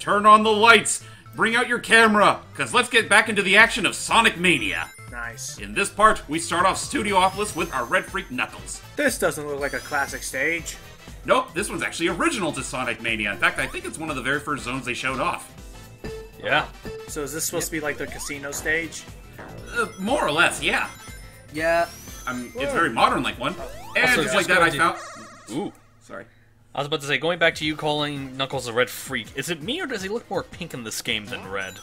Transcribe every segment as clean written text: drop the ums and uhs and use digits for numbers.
turn on the lights, bring out your camera, because let's get back into the action of Sonic Mania. Nice. In this part, we start off Studiopolis with our Red Freak Knuckles. This doesn't look like a classic stage. Nope, this one's actually original to Sonic Mania. In fact, I think it's one of the very first zones they showed off. Yeah. So is this supposed to be like the casino stage? More or less, yeah. Yeah. It's very modern like one. And Also, just like just that, I going found... Ooh, sorry. I was about to say, going back to you calling Knuckles a red freak, is it me or does he look more pink in this game than red?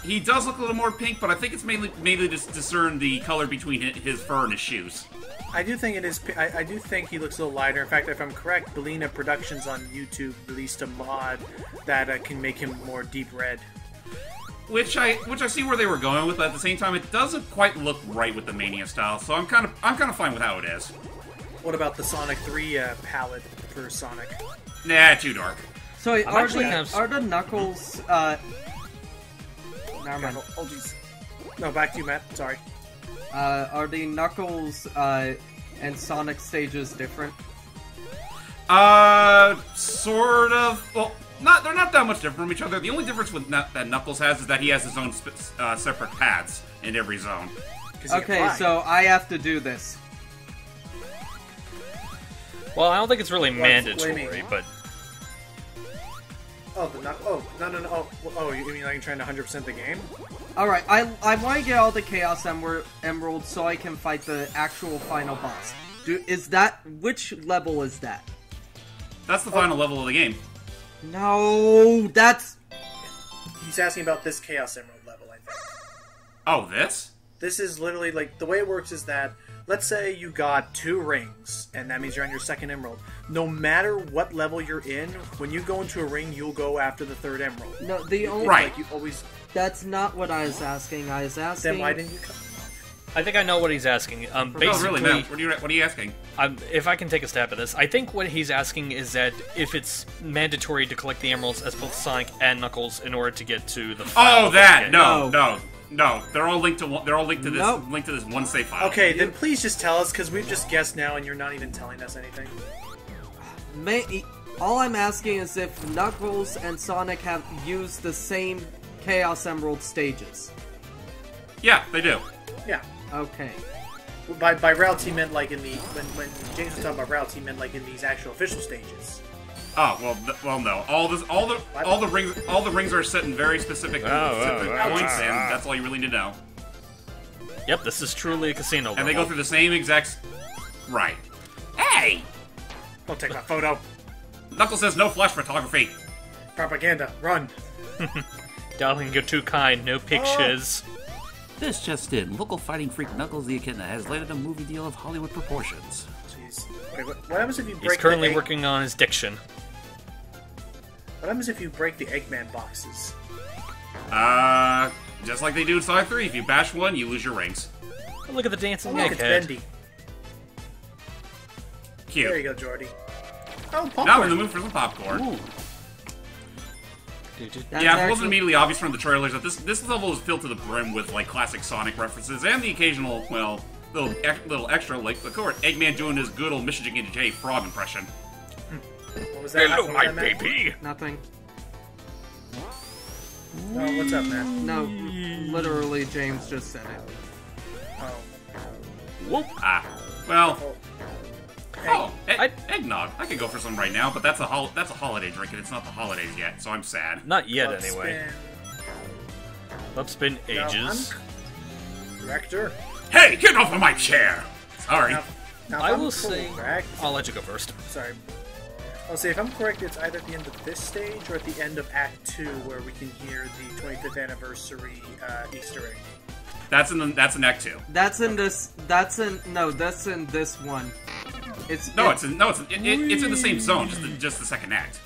He does look a little more pink, but I think it's mainly just discern the color between his fur and his shoes. I do think it is. I do think he looks a little lighter. In fact, if I'm correct, Bellina Productions on YouTube released a mod that can make him more deep red. Which I see where they were going with, but at the same time, it doesn't quite look right with the Mania style. So I'm kind of fine with how it is. What about the Sonic 3 palette for Sonic? Nah, too dark. So are the Knuckles? Never mind. Oh jeez. No, back to you, Matt. Sorry. Are the Knuckles and Sonic stages different? Sort of. Well, they're not that much different from each other. The only difference with that Knuckles has is that he has his own separate paths in every zone. Okay, so I have to do this. Well, I don't think it's really mandatory, but... Oh, no. Oh, you mean like trying to 100% the game? Alright, I want to get all the Chaos Emeralds so I can fight the actual final boss. Which level is that? That's the final level of the game. No, that's... He's asking about this Chaos Emerald level, I think. Oh, this? This is literally, like, the way it works is that, let's say you got 2 rings, and that means you're on your 2nd emerald. No matter what level you're in, when you go into a ring, you'll go after the 3rd emerald. No, the only... Right. Like, you always... That's not what I was asking. I was asking... Then why didn't you come? I think I know what he's asking. Basically, no, really, Matt, what are you asking? If I can take a stab at this, I think what he's asking is that if it's mandatory to collect the emeralds as both Sonic and Knuckles in order to get to the final that! game. No. They're all linked to this. Nope. Linked to this one save file. Okay, then please just tell us, because we've just guessed now, and you're not even telling us anything. All I'm asking is if Knuckles and Sonic have used the same Chaos Emerald stages. Yeah, they do. Yeah. Okay. By routes he meant like in the when James was talking about routes he meant like in these actual official stages. Oh well, no. All the rings are set in very specific points, and that's all you really need to know. Yep, this is truly a casino level. And they go through the same exact. Right. Hey! Don't take my photo. Knuckles says no flash photography. Propaganda. Run. Darling, you're too kind. No pictures. This just in. Local fighting freak Knuckles the Echidna has landed a movie deal of Hollywood proportions. Jeez. Wait, what happens if you break He's currently working on his diction. What happens if you break the Eggman boxes? Just like they do in Sonic 3, if you bash one, you lose your rings. Oh, look at the dancing Look, it's egghead. bendy. Cute. There you go, Jordy. Oh, popcorn. Now we're in the mood for some popcorn. Ooh. Yeah, it wasn't immediately obvious from the trailers that this level is filled to the brim with like classic Sonic references and the occasional, well, little extra, like of course Eggman doing his good old Michigan J frog impression. What was that? Hello, What was my that, Matt? baby. Nothing. Oh, what's up, man? No, literally, James just said it. Oh. Whoop. Well. Oh. Eggnog. I could go for some right now, but that's a holiday drink, and it's not the holidays yet, so I'm sad. Not yet, Club anyway. spin. Club spin ages. Director. Hey, get off of my chair! Sorry. Now, if I I'm will say... correct, I'll let you go first. sorry. I'll say if I'm correct, it's either at the end of this stage or at the end of Act 2 where we can hear the 25th anniversary Easter egg. That's in Act 2. That's in this one. It's in the same zone, just the second act.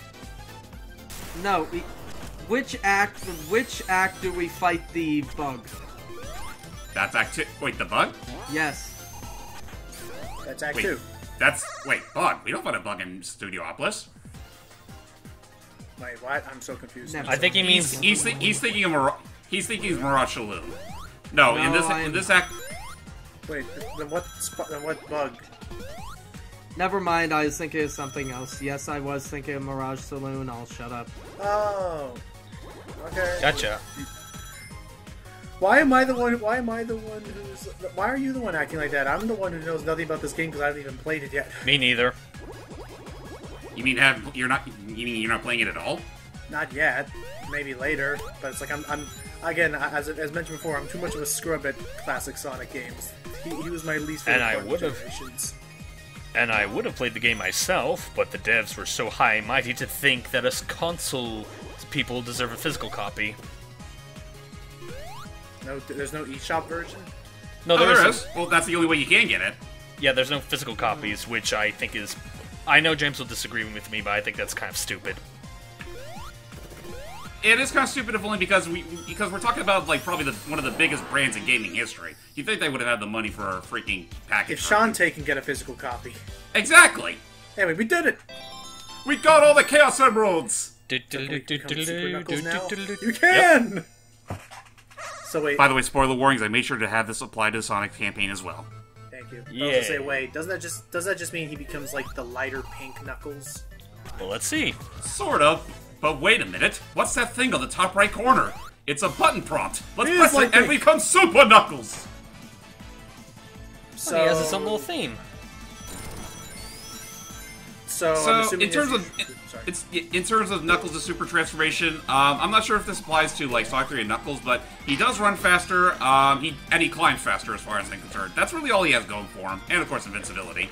No, which act do we fight the bug? That's Act 2. Wait, the bug? Yes. That's Act Wait, 2. bug. We don't find a bug in Studiopolis. Wait, what? I'm so confused. Never. I think he means... He's thinking of Mirage Saloon. No, in this act. Wait, then what bug? Never mind, I was thinking of something else. Yes, I was thinking of Mirage Saloon. I'll shut up. Oh. Okay. Gotcha. Why am I the one? Why am I the one who's? Why are you the one acting like that? I'm the one who knows nothing about this game because I haven't even played it yet. Me neither. You mean you're not playing it at all? Not yet. Maybe later. But it's like I'm again, as mentioned before, I'm too much of a scrub at classic Sonic games. He was my least favorite. And I would have played the game myself, but the devs were so high and mighty to think that us console people deserve a physical copy. No, there's no eShop version? No, there is. Well, that's the only way you can get it. Yeah, there's no physical copies, which I think is... I know James will disagree with me, but I think that's kind of stupid. It is kind of stupid, if only because we're talking about like probably one of the biggest brands in gaming history. You think they would have had the money for a freaking package? If Shantae can get a physical copy. Exactly. Anyway, we did it. We got all the Chaos Emeralds. You can. Yep. So wait. By the way, spoiler warnings. I made sure to have this apply to the Sonic campaign as well. Thank you. Yeah. I was gonna say, wait, does that just mean he becomes like the lighter pink Knuckles? Well, let's see. Sort of. But wait a minute. What's that thing on the top right corner? It's a button prompt. Let's press it and become Super Knuckles. So he has his own little theme. So in terms of Knuckles' super transformation, I'm not sure if this applies to like Sonic 3 and Knuckles, but he does run faster. He climbs faster as far as I'm concerned. That's really all he has going for him, and of course invincibility.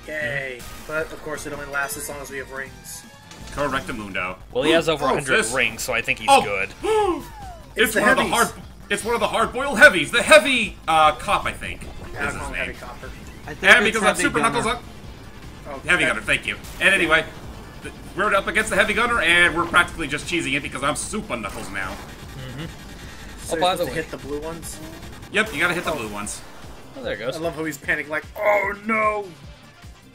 Yay! But of course it only lasts as long as we have rings. Correctamundo. Well, he has over 100 rings, so I think he's good. It's one of the hard-boiled heavies. The heavy cop, I think, Yeah, is his name. Heavy Copper. I think And it's because I'm Super Gunner. Knuckles up. Oh, Heavy Gunner, thank you. And anyway, we're up against the Heavy Gunner, and we're practically just cheesing it because I'm Super Knuckles now. So by you're the supposed to way. hit the blue ones? Yep, you gotta hit the blue ones. Oh, there it goes. I love how he's panicking like, oh no!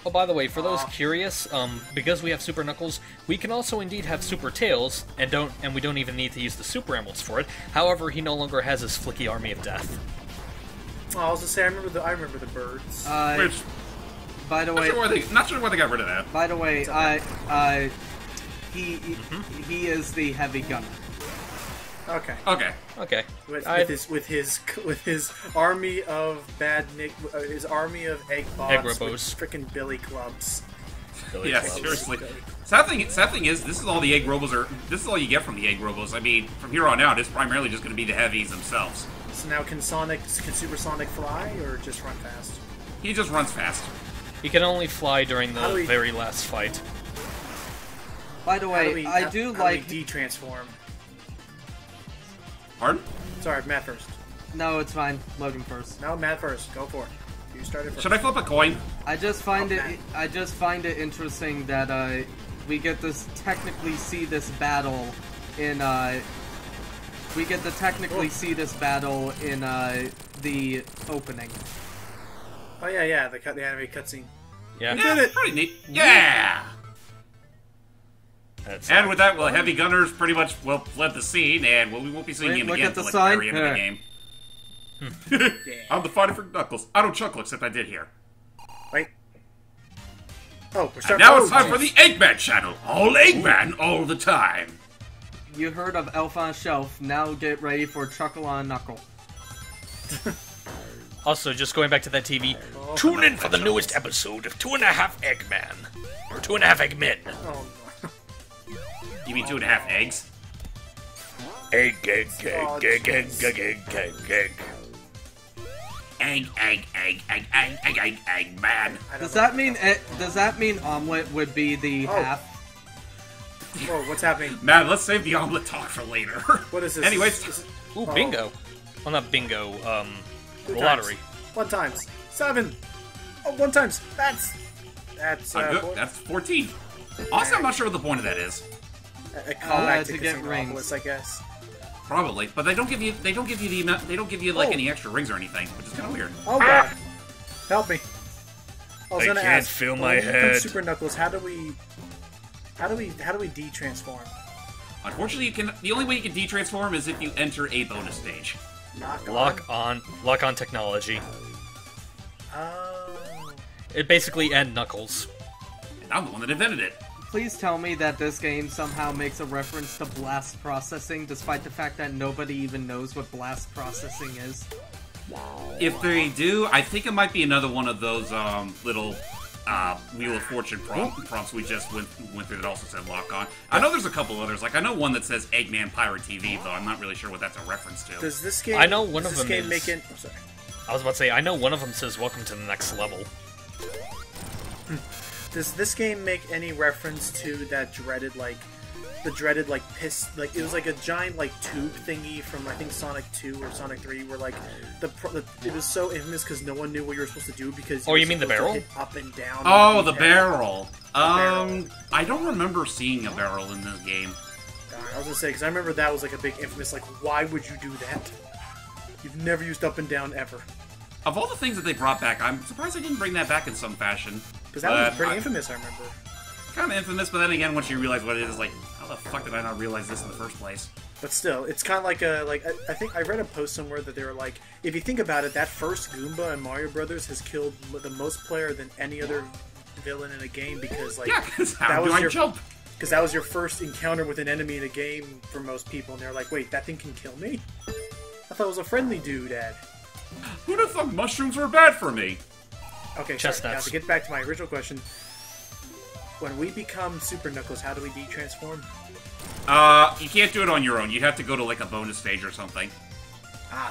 Oh, by the way, for those curious, because we have Super Knuckles, we can also indeed have Super Tails, and we don't even need to use the Super Emeralds for it. However, he no longer has his flicky army of death. Oh, I was gonna say, I remember the birds. Which, By the way, not sure why they got rid of that. by the way, he is the heavy gunner. Okay. Okay. Okay. With his army of his army of egg bots, Egg robos. with frickin' billy clubs. Billy Yeah, Clubs. seriously. Sad thing is, this is all the egg robos are. This is all you get from the egg robos. I mean, from here on out, it's primarily just going to be the heavies themselves. So now can Super Sonic fly or just run fast? He just runs fast. He can only fly during How do the we- very last fight. By the way, I how do do like. we de-transform. Pardon? Sorry, Matt first. No, it's fine. Logan first. No, Matt first. Go for it. You started first. Should I flip a coin? I just find Okay. it interesting that we get to technically see this battle in the opening. Oh yeah, the anime cutscene. Yeah. Yeah, did it! pretty neat. Yeah! That's And with that, well, Heavy Gunners pretty much, well, fled the scene, and well, we won't be seeing Wait, him look again at the until like, the sign. very end of the game. I'm the fighter for Knuckles. I don't chuckle, except I did here. Wait. Oh, we're And starting. now it's time for the Eggman channel. All Eggman, all the time. You heard of Elf on a Shelf. Now get ready for Chuckle on a Knuckle. Also, just going back to that TV, tune in for the newest episode of 2.5 Eggman. Or 2.5 Eggmen. Oh, You mean 2.5 eggs? Egg. Egg, man. Does that mean omelet would be the half? Whoa, what's happening? Man, let's save the omelet talk for later. What is this? Anyways, This is- Ooh, oh, bingo. Well, not bingo, 2 times. lottery. 1 times. 7. Oh, 1 times. That's good. That's 14. Also, I'm not sure what the point of that is. a callback to to get Casinopolis, rings. I guess. Probably, but they don't give you the amount. They don't give you like any extra rings or anything, which is kind of weird. Oh god, help me! I was gonna can't ask. feel when my we become head. Super Knuckles, how do we de-transform? Unfortunately, the only way you can de-transform is if you enter a bonus stage. Lock on technology. Oh. It basically end Knuckles. I'm the one that invented it. Please tell me that this game somehow makes a reference to blast processing, despite the fact that nobody even knows what blast processing is. If they do, I think it might be another one of those little Wheel of Fortune prompts we just went through that also said lock on. I know there's a couple others. Like I know one that says Eggman Pirate TV, though I'm not really sure what that's a reference to. Does this game? I know one of them game is. make it? Oh, sorry. I was about to say, I know one of them says "Welcome to the next level." Does this game make any reference to that dreaded piss? Like it was like a giant tube thingy from I think Sonic 2 or Sonic 3, where like it was so infamous because no one knew what you were supposed to do because. Oh, you mean the barrel? Hit up and down. Oh, the barrel. I don't remember seeing a barrel in this game. I was gonna say because I remember that was like a big infamous. Like, why would you do that? You've never used up and down ever. Of all the things that they brought back, I'm surprised they didn't bring that back in some fashion. Because that was pretty infamous, I remember. Kind of infamous, but then again, once you realize what it is, like, how the fuck did I not realize this in the first place? But still, it's kind of like I think I read a post somewhere that they were like, if you think about it, that first Goomba in Mario Brothers has killed the most player than any other villain in a game because like how do I jump? Because that was your first encounter with an enemy in a game for most people, and they're like, wait, that thing can kill me? I thought it was a friendly dude, Ed. Who'd have thought mushrooms were bad for me? Okay, sorry. Now to get back to my original question, when we become Super Knuckles, how do we de-transform? You can't do it on your own. You'd have to go to like a bonus stage or something.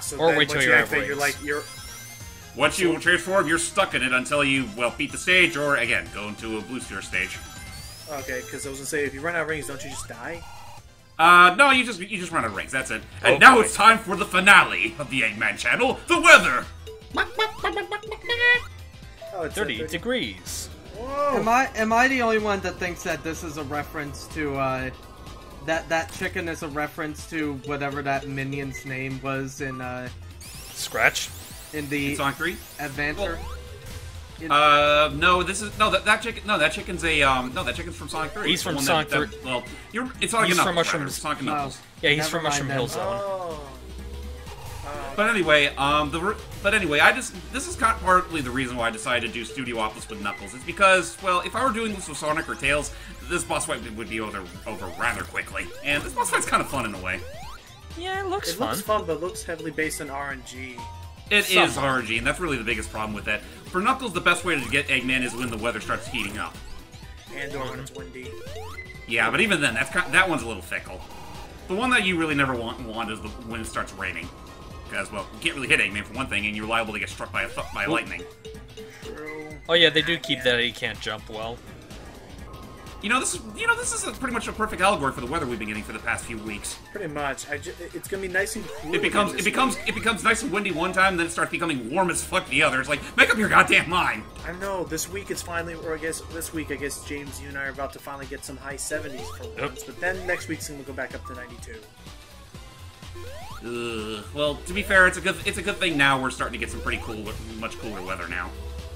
So or then wait till once you you have activate, rings. Once you transform, you're stuck in it until you, well, beat the stage or, again, go into a booster stage. Okay, because I was gonna say, if you run out of rings, don't you just die? No, you just run out of rings, that's it. And now it's time for the finale of the Eggman channel, the weather! Oh, it's 30 degrees. Whoa! Am I the only one that thinks that this is a reference to that chicken is a reference to whatever that minion's name was in Scratch? in the Sonic 3? adventure? No, this is that chicken. No, that chicken's that chicken's from Sonic 3. He's from The one Sonic that, 3. Well, it's Sonic He's and from Knuckles, rather. Mushrooms. Sonic and Knuckles. Yeah, he's Never from mind Mushroom then. Hill Zone. Oh. But anyway, this is kind of partly the reason why I decided to do Studio Opus with Knuckles. It's because, well, if I were doing this with Sonic or Tails, this boss fight would be over rather quickly. And this boss fight's kind of fun in a way. Yeah, it looks It fun. looks fun, but it looks heavily based on RNG. It is RNG, and that's really the biggest problem with that. For Knuckles, the best way to get Eggman is when the weather starts heating up. And or when it's windy. Yeah, but even then, that one's a little fickle. The one that you really never want is when it starts raining. Because, well, you can't really hit Eggman for one thing, and you're liable to get struck by lightning. True. Oh yeah, they do keep that he can't jump well. This is pretty much a perfect allegory for the weather we've been getting for the past few weeks. Pretty much. It's gonna be nice and cool. It becomes nice and windy one time, then it starts becoming warm as fuck the other. It's like, make up your goddamn mind. I know. This week it's finally, or I guess this week, James, you and I are about to finally get some high 70s for once. But then next week's gonna go back up to 92. Well, to be fair, it's a good thing now we're starting to get some pretty cool, much cooler weather now.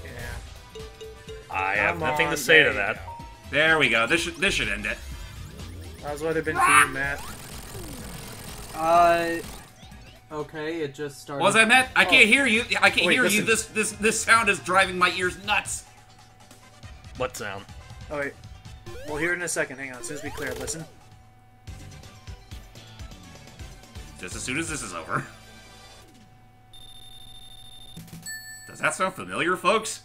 Yeah. I have Come nothing on, to say to there you that. go. There we go. This should end it. How's weather been for you, Matt? Okay, it just started. What was that, Matt? I can't hear you. I can't Wait, hear you. listen. This sound is driving my ears nuts. What sound? Oh wait. We'll hear it in a second. Hang on. As soon as we clear it, listen. Just as soon as this is over. Does that sound familiar, folks?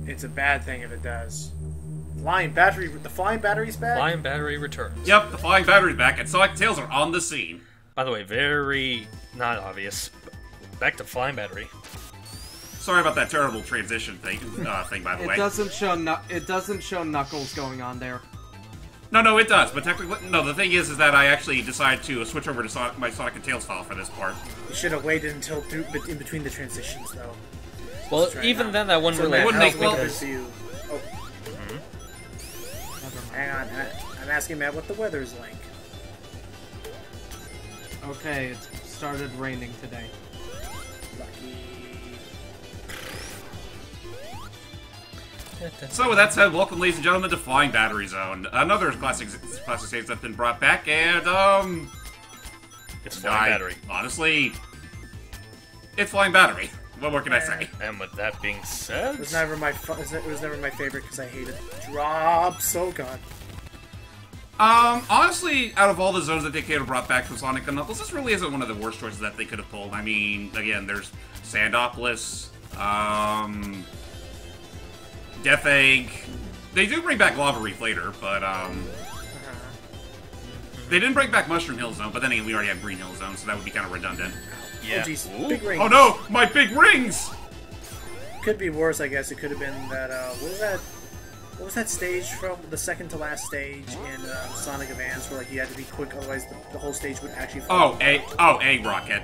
It's a bad thing if it does. Flying battery. The flying battery's back. Flying battery returns. Yep, the flying battery's back, and Sonic and Tails are on the scene. By the way, very not obvious. Back to flying battery. Sorry about that terrible transition thing. By the way. It doesn't show Knuckles going on there. No, it does. But technically, no. The thing is that I actually decided to switch over to my Sonic and Tails file for this part. You should have waited until in between the transitions, though. Well, even then, that wouldn't So really Matt, wouldn't how's make- well- weather for you? Oh, hang on. I'm asking Matt what the weather's like. Okay, it started raining today. Lucky. So with that said, welcome, ladies and gentlemen, to Flying Battery Zone, another classic stage that's been brought back, and It's flying battery. honestly, it's Flying Battery. What more can I say? And with that being said, It was never my favorite because I hated drops. Oh god. Honestly, out of all the zones that they could have brought back from Sonic & Knuckles, this really isn't one of the worst choices that they could have pulled. I mean, again, there's Sandopolis, Death Egg. They do bring back Lava Reef later, but, they didn't bring back Mushroom Hill Zone, but then again, we already have Green Hill Zone, so that would be kind of redundant. yeah. Oh jeez, big rings. Oh no! My big rings! Could be worse, I guess. It could have been that, what was that stage from the second to last stage in Sonic Advance where like you had to be quick, otherwise the whole stage would actually fall. Egg Rocket.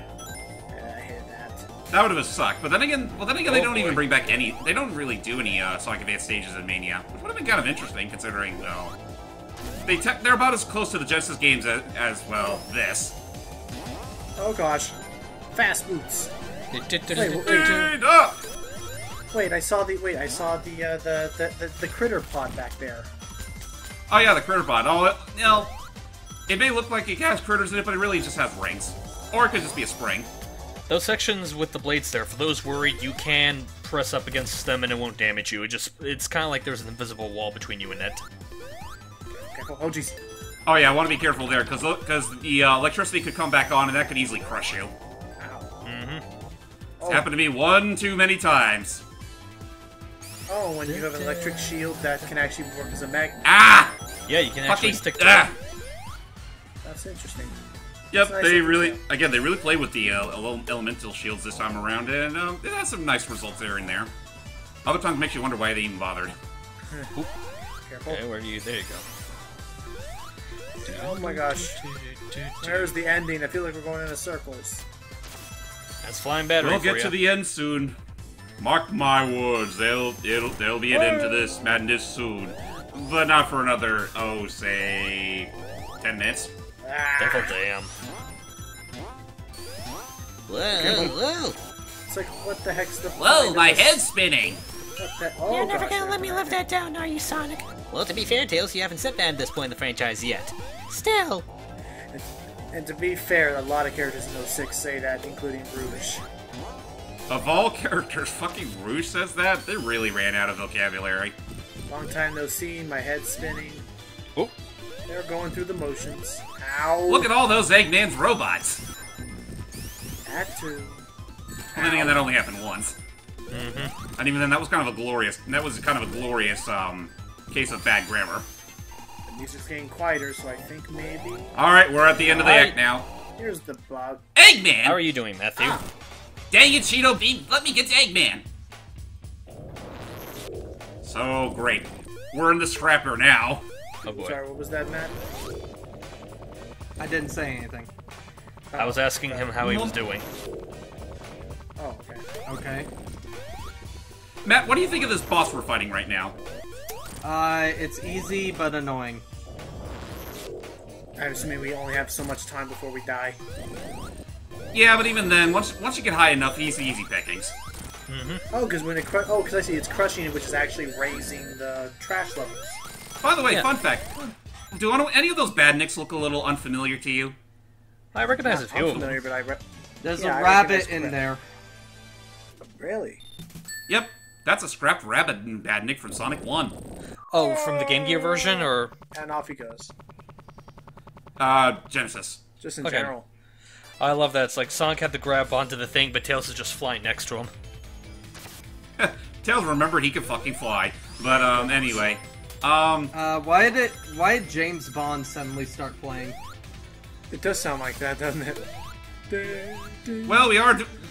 Yeah, I hated that. That would have sucked. But then again, they don't even bring back any. They don't really do any Sonic Advance stages in Mania, which would have been kind of interesting considering though. They're about as close to the Genesis games as well. This. Oh gosh, fast boots. Speed up! Wait, I saw the critter pod back there. Oh yeah, the critter pod. Oh, it may look like it has critters in it, but it really just has rings. Or it could just be a spring. Those sections with the blades there, for those worried, you can press up against them and it won't damage you. It's kind of like there's an invisible wall between you and it. Careful. Oh jeez. Oh yeah, I want to be careful there, because the electricity could come back on and that could easily crush you. Ow. It's happened to me one too many times. Oh, when you have an electric shield that can actually work as a magnet. Ah! Yeah, you can actually stick to ah! it. That's interesting. Yep, Nice they of really, them. again, they really play with the elemental shields this time around, and it has some nice results there and there. Other times makes you wonder why they even bothered. Careful. Okay, where do you? There you go. Oh my gosh. There's the ending. I feel like we're going in circles. That's flying battery We'll for get ya. to the end soon. Mark my words, there'll be an end to this madness soon, but not for another, say, 10 minutes. Devil damn. Whoa. It's like, what the heck's the Whoa, point of my this? head's spinning. What the... Oh, You're never gosh, gonna let me live that down, are you, Sonic? Well, to be fair, Tails, you haven't said that at this point in the franchise yet. Still. And to be fair, a lot of characters in 06 say that, including Rouge. Of all characters, fucking Rouge says that? They really ran out of vocabulary. Long time no see, my head's spinning. Oh. They're going through the motions. Ow. Look at all those Eggman's robots! That too. And then again, that only happened once. And even then, that was kind of a glorious, case of bad grammar. The music's getting quieter, so I think maybe... Alright, we're at the end of the act now. Here's the bug. Eggman! How are you doing, Matthew? Dang it, Cheeto Bean, let me get to Eggman. So great. We're in the scrapper now. Oh boy. Sorry, what was that, Matt? I didn't say anything. I was asking him how he was doing. Oh, okay. Okay. Matt, what do you think of this boss we're fighting right now? It's easy but annoying. I'm assuming we only have so much time before we die. Yeah, but even then, once you get high enough, easy pickings. Oh, because when it because I see it's crushing it, which is actually raising the trash levels. By the way, Yeah. fun fact. Do any of those badniks look a little unfamiliar to you? I recognize a few I'm of them. familiar, but There's Yeah, a I rabbit recognize in there. Really? Yep, that's a scrapped rabbit badnik from Sonic 1. Oh, from the Game Gear version, or... And off he goes. Genesis. Just in Okay. general. I love that. It's like Sonic had to grab onto the thing, but Tails is just flying next to him. Tails remembered he could fucking fly. But, anyway. Why did James Bond suddenly start playing? It does sound like that, doesn't it?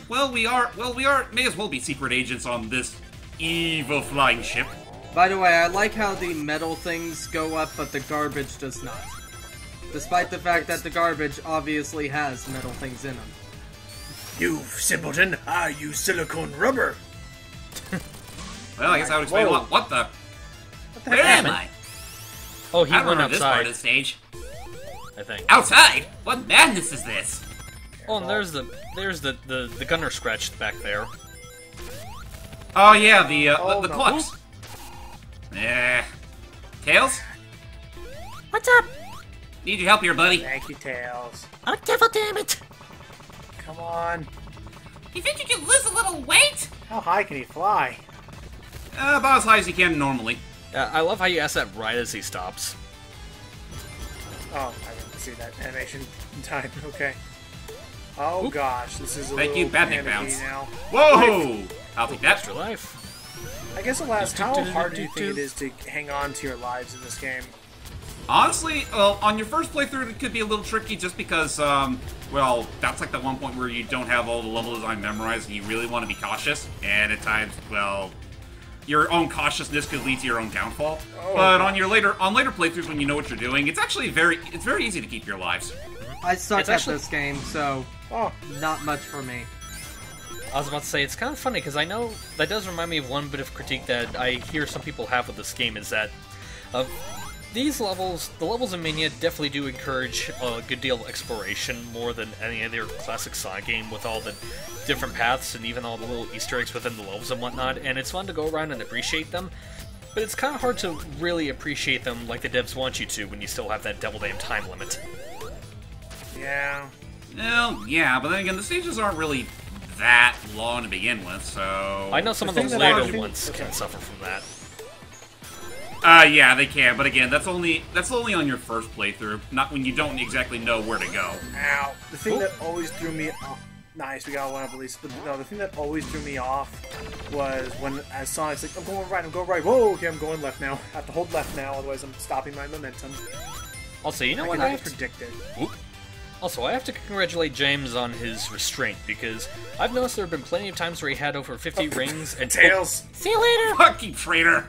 We may as well be secret agents on this evil flying ship. By the way, I like how the metal things go up, but the garbage does not. Despite the fact that the garbage obviously has metal things in them. You simpleton! I use silicone rubber! Well, I guess I would explain Whoa. what the... Where am I? Oh, he I don't went remember this part outside, of the stage. I think. Outside? What madness is this? Oh, and there's the gunner scratched back there. Oh yeah, the Oh, no. clucks. Yeah. Tails? What's up? Need your help here, buddy. Thank you, Tails. Oh, devil damn it! Come on. You think you can lose a little weight? How high can he fly? About as high as you can normally. I love how you ask that right as he stops. Oh, I didn't see that animation in time. Okay. Oh gosh, this is a Thank little you, bad panicky bounce. now. Whoa! I'll take that. Extra life. I guess I'll ask, how hard do you think it is to hang on to your lives in this game? Honestly, well, on your first playthrough, it could be a little tricky just because, well, that's like that one point where you don't have all the level design memorized and you really want to be cautious. And at times, well, your own cautiousness could lead to your own downfall. Oh, but gosh. on later playthroughs when you know what you're doing, it's actually very easy to keep your lives. I suck It's at actually- this game, so not much for me. I was about to say, it's kind of funny, because I know that does remind me of one bit of critique that I hear some people have with this game, is that these levels, the levels in Mania definitely do encourage a good deal of exploration more than any other classic Sonic game, with all the different paths and even all the little Easter eggs within the levels and whatnot, and it's fun to go around and appreciate them, but it's kind of hard to really appreciate them like the devs want you to when you still have that double damn time limit. Yeah. Well, yeah, but then again, the stages aren't really that long to begin with, so... I know some of The those thing that I later think- ones can okay. suffer from that. Yeah, they can, but again, that's only on your first playthrough, not when you don't exactly know where to go. Ow. The thing that always threw me off... Nice, we got one up at least. But no, the thing that always threw me off was when, as Sonic's like, I'm going right. Whoa, okay, I'm going left now. I have to hold left now, otherwise I'm stopping my momentum. Also, you know I what can I have have to... predicted. Also, I have to congratulate James on his restraint, because I've noticed there have been plenty of times where he had over 50 rings and... Tails! See you later. Fuck you, traitor!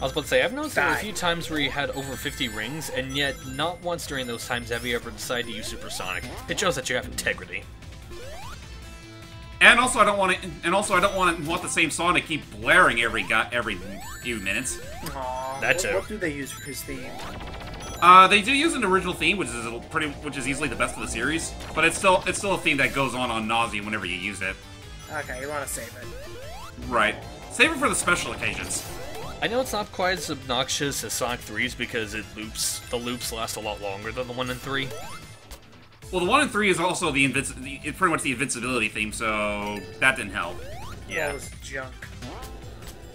I was about to say, I've noticed there were a Die. few times where he had over 50 rings, and yet not once during those times have you ever decided to use Supersonic. It shows that you have integrity. And also, I don't want the same song to keep blaring every few minutes. Aww. That too. What do they use for his theme? They do use an original theme, which is easily the best of the series, but it's still a theme that goes on nauseam whenever you use it. Okay, you want to save it. Right. Save it for the special occasions. I know it's not quite as obnoxious as Sonic 3's because the loops last a lot longer than the 1 and 3. Well, the 1 and 3 is also it's pretty much the invincibility theme, so that didn't help. That was junk.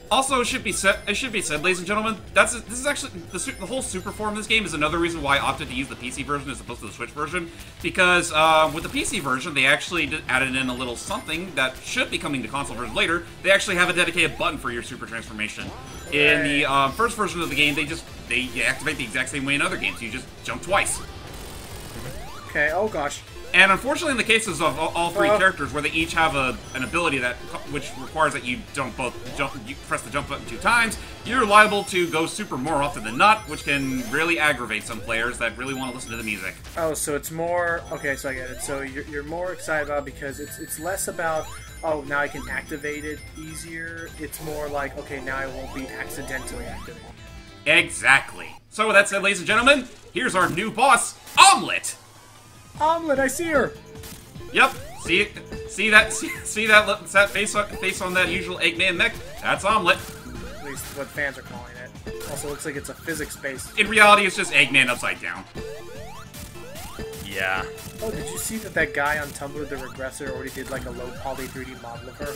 Also, it should be said, ladies and gentlemen, this is actually the whole super form of this game is another reason why I opted to use the PC version as opposed to the Switch version, because with the PC version they actually added in a little something that should be coming to console version later. They actually have a dedicated button for your super transformation. In the first version of the game, they activate the exact same way in other games. You just jump twice. Okay, oh gosh. And unfortunately, in the cases of all three characters, where they each have an ability which requires that you you press the jump button 2 times, you're liable to go super more often than not, which can really aggravate some players that really want to listen to the music. Oh, so it's more... Okay, so I get it. So you're more excited about it because it's less about, oh, now I can activate it easier. It's more like, okay, now I won't be accidentally activated. Exactly. So with that said, ladies and gentlemen, here's our new boss, Omelet. Omelet, I see her! Yep. See that face on that usual Eggman mech? That's Omelet. At least what fans are calling it. Also looks like it's a physics-based... In reality, it's just Eggman upside down. Yeah. Oh, did you see that guy on Tumblr, the Regressor, already did like a low-poly 3D model of her?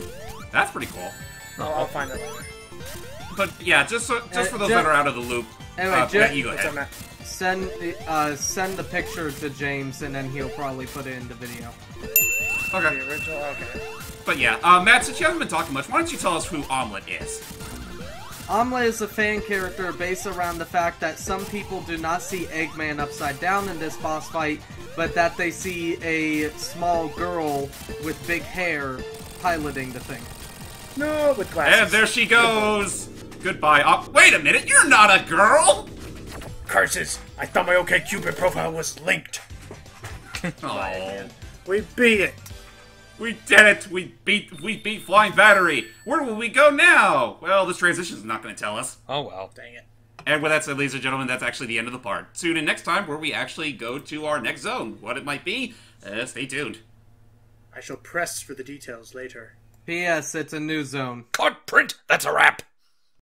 That's pretty cool. I'll find it later. But yeah, just for those that are out of the loop, Anyway, Matt, you go What's up, ahead. Matt? Send the picture to James, and then he'll probably put it in the video. Okay. The original? Okay. But yeah, Matt, since you haven't been talking much, why don't you tell us who Omelet is? Omelet is a fan character based around the fact that some people do not see Eggman upside down in this boss fight, but that they see a small girl with big hair piloting the thing. No, with glasses. And there she goes! Goodbye. Wait a minute, you're not a girl! Curses! I thought my OkCupid profile was linked. Oh, We beat it. we did it! We beat Flying Battery! Where will we go now? Well, this transition's not going to tell us. Oh well. Dang it. And with that said, ladies and gentlemen, that's actually the end of the part. Tune in next time where we actually go to our next zone. What it might be, stay tuned. I shall press for the details later. P.S. It's a new zone. Cut print! That's a wrap!